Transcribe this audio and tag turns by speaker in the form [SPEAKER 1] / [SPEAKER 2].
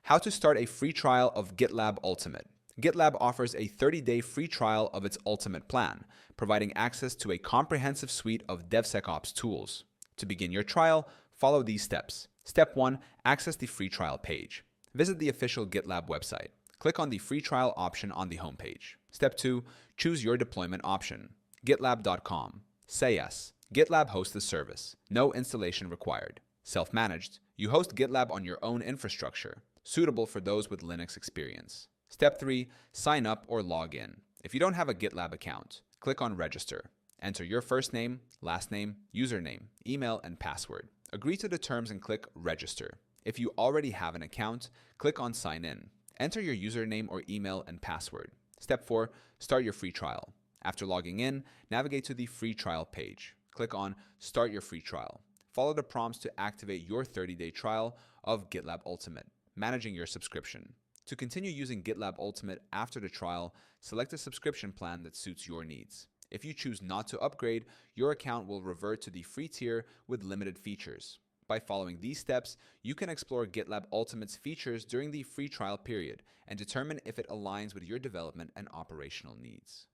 [SPEAKER 1] How to start a free trial of GitLab Ultimate. GitLab offers a 30-day free trial of its Ultimate plan, providing access to a comprehensive suite of DevSecOps tools. To begin your trial, follow these steps. Step 1. Access the free trial page. Visit the official GitLab website. Click on the free trial option on the homepage. Step 2. Choose your deployment option. GitLab.com. Say yes. GitLab hosts the service. No installation required. Self-managed. You host GitLab on your own infrastructure, suitable for those with Linux experience. Step 3. Sign up or log in. If you don't have a GitLab account, click on Register. Enter your first name, last name, username, email, and password. Agree to the terms and click Register. If you already have an account, click on Sign In. Enter your username or email and password. Step 4. Start your free trial. After logging in, navigate to the free trial page. Click on Start your free trial. Follow the prompts to activate your 30-day trial of GitLab Ultimate, managing your subscription. To continue using GitLab Ultimate after the trial, select a subscription plan that suits your needs. If you choose not to upgrade, your account will revert to the free tier with limited features. By following these steps, you can explore GitLab Ultimate's features during the free trial period and determine if it aligns with your development and operational needs.